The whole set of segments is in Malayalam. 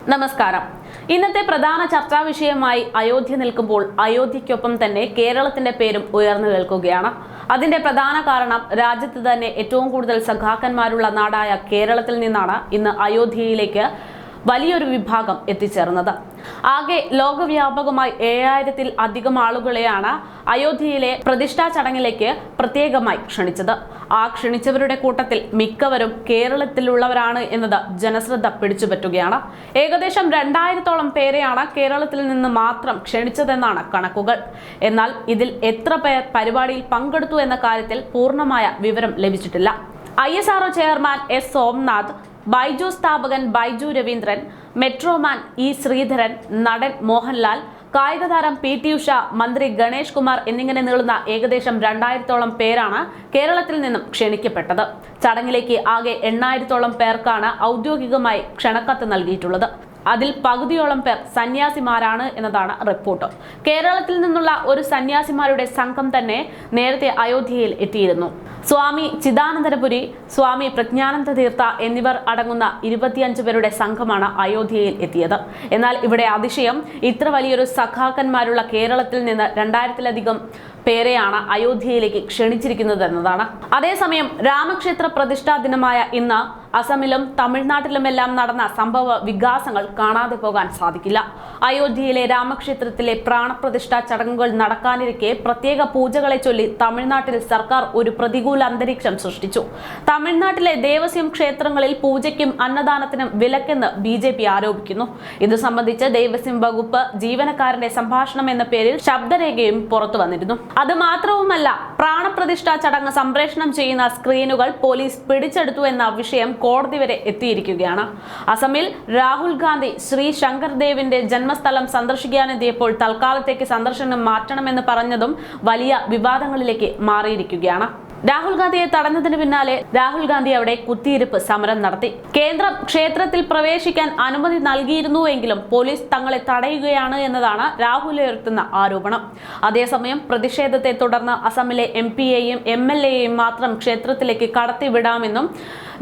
നമസ്കാരം. ഇന്നത്തെ പ്രധാന ചർച്ചാ വിഷയമായി അയോധ്യ നിൽക്കുമ്പോൾ അയോധ്യയ്ക്കൊപ്പം തന്നെ കേരളത്തിന്റെ പേരും ഉയർന്നു കേൾക്കുകയാണ്. അതിന്റെ പ്രധാന കാരണം രാജ്യത്ത് തന്നെ ഏറ്റവും കൂടുതൽ സഖാക്കന്മാരുള്ള നാടായ കേരളത്തിൽ നിന്നാണ് ഇന്ന് അയോധ്യയിലേക്ക് വലിയൊരു വിഭാഗം എത്തിച്ചേർന്നത്. ആകെ ലോകവ്യാപകമായി 7000-ൽ അധികം ആളുകളെയാണ് അയോധ്യയിലെ പ്രതിഷ്ഠാ ചടങ്ങിലേക്ക് പ്രത്യേകമായി ക്ഷണിച്ചത്. ആ ക്ഷണിച്ചവരുടെ കൂട്ടത്തിൽ മിക്കവരും കേരളത്തിലുള്ളവരാണ് എന്നത് ജനശ്രദ്ധ പിടിച്ചുപറ്റുകയാണ്. ഏകദേശം 2000-ഓളം പേരെയാണ് കേരളത്തിൽ നിന്ന് മാത്രം ക്ഷണിച്ചതെന്നാണ് കണക്കുകൾ. എന്നാൽ ഇതിൽ എത്ര പേർ പരിപാടിയിൽ പങ്കെടുത്തു എന്ന കാര്യത്തിൽ പൂർണ്ണമായ വിവരം ലഭിച്ചിട്ടില്ല. ISRO chairman S. Somnath, Baiju സ്ഥാപകൻ ബൈജു രവീന്ദ്രൻ, മെട്രോമാൻ E. ശ്രീധരൻ, നടൻ മോഹൻലാൽ, കായികതാരം PT ഉഷ, മന്ത്രി ഗണേഷ് കുമാർ എന്നിങ്ങനെ നീളുന്ന ഏകദേശം 2000-ഓളം പേരാണ് കേരളത്തിൽ നിന്നും ക്ഷണിക്കപ്പെട്ടത്. ചടങ്ങിലേക്ക് ആകെ 8000-ഓളം പേർക്കാണ് ഔദ്യോഗികമായി ക്ഷണക്കത്ത് നൽകിയിട്ടുള്ളത്. അതിൽ പകുതിയോളം പേർ സന്യാസിമാരാണ് എന്നതാണ് റിപ്പോർട്ട്. കേരളത്തിൽ നിന്നുള്ള ഒരു സന്യാസിമാരുടെ സംഘം തന്നെ നേരത്തെ അയോധ്യയിൽ എത്തിയിരുന്നു. സ്വാമി ചിദാനന്ദപുരി, സ്വാമി പ്രജ്ഞാനന്ദ തീർത്ഥ എന്നിവർ അടങ്ങുന്ന 25 പേരുടെ സംഘമാണ് അയോധ്യയിൽ എത്തിയത്. എന്നാൽ ഇവിടെ അതിശയം, ഇത്ര വലിയൊരു സഖാക്കന്മാരുള്ള കേരളത്തിൽ നിന്ന് 2000-ലധികം പേരെയാണ് അയോധ്യയിലേക്ക് ക്ഷണിച്ചിരിക്കുന്നത് എന്നതാണ്. അതേസമയം രാമക്ഷേത്ര പ്രതിഷ്ഠാ ദിനമായ ഇന്ന് അസമിലും തമിഴ്നാട്ടിലുമെല്ലാം നടന്ന സംഭവ വികാസങ്ങൾ കാണാതെ പോകാൻ സാധിക്കില്ല. അയോധ്യയിലെ രാമക്ഷേത്രത്തിലെ പ്രാണപ്രതിഷ്ഠാ ചടങ്ങുകൾ നടക്കാനിരിക്കെ പ്രത്യേക പൂജകളെ ചൊല്ലി തമിഴ്നാട്ടിൽ സർക്കാർ ഒരു പ്രതികൂല അന്തരീക്ഷം സൃഷ്ടിച്ചു. തമിഴ്നാട്ടിലെ ദേവസ്വം ക്ഷേത്രങ്ങളിൽ പൂജയ്ക്കും അന്നദാനത്തിനും വിലക്കെന്ന് BJP ആരോപിക്കുന്നു. ഇത് സംബന്ധിച്ച് ദേവസ്വം വകുപ്പ് ജീവനക്കാരന്റെ സംഭാഷണം എന്ന പേരിൽ ശബ്ദരേഖയും പുറത്തു വന്നിരുന്നു. അത് മാത്രവുമല്ല, പ്രാണപ്രതിഷ്ഠാ ചടങ്ങ് സംപ്രേഷണം ചെയ്യുന്ന സ്ക്രീനുകൾ പോലീസ് പിടിച്ചെടുത്തു എന്ന വിഷയം കോടതി വരെ എത്തിയിരിക്കുകയാണ്. അസമിൽ രാഹുൽ ഗാന്ധി ശ്രീ ശങ്കർദേവിന്റെ ജന്മസ്ഥലം സന്ദർശിക്കാനെത്തിയപ്പോൾ തൽക്കാലത്തേക്ക് സന്ദർശനം മാറ്റണമെന്ന് പറഞ്ഞതും വലിയ വിവാദങ്ങളിലേക്ക് മാറിയിരിക്കുകയാണ്. രാഹുൽ ഗാന്ധിയെ തടഞ്ഞതിന് പിന്നാലെ രാഹുൽ ഗാന്ധി അവിടെ കുത്തിയിരിപ്പ് സമരം നടത്തി. കേന്ദ്രം ക്ഷേത്രത്തിൽ പ്രവേശിക്കാൻ അനുമതി നൽകിയിരുന്നുവെങ്കിലും പോലീസ് തങ്ങളെ തടയുകയാണ് എന്നതാണ് രാഹുൽ ഉയർത്തുന്ന ആരോപണം. അതേസമയം പ്രതിഷേധത്തെ തുടർന്ന് അസമിലെ MP-യെയും MLA-യെയും മാത്രം ക്ഷേത്രത്തിലേക്ക് കടത്തിവിടാമെന്നും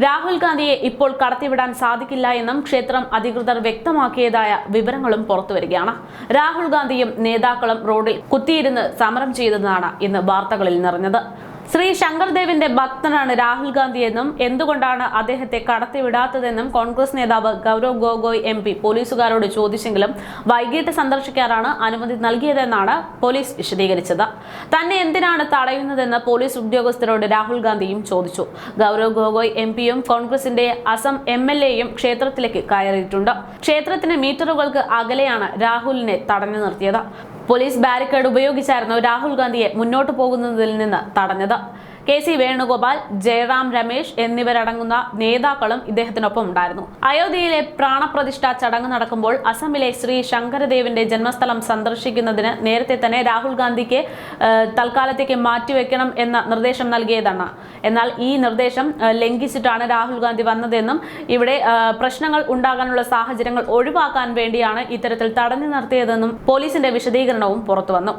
രാഹുൽ ഗാന്ധിയെ ഇപ്പോൾ കടത്തിവിടാൻ സാധിക്കില്ല എന്നും ക്ഷേത്രം അധികൃതർ വ്യക്തമാക്കിയതായ വിവരങ്ങളും പുറത്തുവരികയാണ്. രാഹുൽ ഗാന്ധിയും നേതാക്കളും റോഡിൽ കുത്തിയിരുന്ന് സമരം ചെയ്തതാണ് ഇന്ന് വാർത്തകളിൽ നിറഞ്ഞത്. ശ്രീ ശങ്കർദേവിന്റെ ഭക്തനാണ് രാഹുൽ ഗാന്ധിയെന്നും എന്തുകൊണ്ടാണ് അദ്ദേഹത്തെ കടത്തിവിടാത്തതെന്നും കോൺഗ്രസ് നേതാവ് ഗൗരവ് ഗൊഗോയ് MP പോലീസുകാരോട് ചോദിച്ചെങ്കിലും വൈകിട്ട് സന്ദർശിക്കാനാണ് അനുമതി നൽകിയതെന്നാണ് പോലീസ് വിശദീകരിച്ചത്. തന്നെ എന്തിനാണ് തടയുന്നതെന്ന് പോലീസ് ഉദ്യോഗസ്ഥരോട് രാഹുൽ ഗാന്ധിയും ചോദിച്ചു. ഗൗരവ് ഗൊഗോയ് MP-യും കോൺഗ്രസിന്റെ അസം MLA-യും ക്ഷേത്രത്തിലേക്ക് കയറിയിട്ടുണ്ട്. ക്ഷേത്രത്തിന് മീറ്ററുകൾക്ക് അകലെയാണ് രാഹുലിനെ തടഞ്ഞു നിർത്തിയത്. പോലീസ് ബാരിക്കേഡ് ഉപയോഗിച്ചായിരുന്നു രാഹുൽ ഗാന്ധിയെ മുന്നോട്ട് പോകുന്നതിൽ നിന്ന് തടഞ്ഞത്. KC വേണുഗോപാൽ, ജയറാം രമേശ് എന്നിവരടങ്ങുന്ന നേതാക്കളും ഇദ്ദേഹത്തിനൊപ്പം ഉണ്ടായിരുന്നു. അയോധ്യയിലെ പ്രാണപ്രതിഷ്ഠാ ചടങ്ങ് നടക്കുമ്പോൾ അസമിലെ ശ്രീ ശങ്കരദേവിന്റെ ജന്മസ്ഥലം സന്ദർശിക്കുന്നതിന് നേരത്തെ തന്നെ രാഹുൽ ഗാന്ധിക്ക് തൽക്കാലത്തേക്ക് മാറ്റിവെക്കണം എന്ന നിർദ്ദേശം നൽകിയതാണ്. എന്നാൽ ഈ നിർദ്ദേശം ലംഘിച്ചിട്ടാണ് രാഹുൽ ഗാന്ധി വന്നതെന്നും ഇവിടെ പ്രശ്നങ്ങൾ ഉണ്ടാകാനുള്ള സാഹചര്യങ്ങൾ ഒഴിവാക്കാൻ വേണ്ടിയാണ് ഇത്തരത്തിൽ തടഞ്ഞു നിർത്തിയതെന്നും പോലീസിന്റെ വിശദീകരണവും പുറത്തുവന്നു.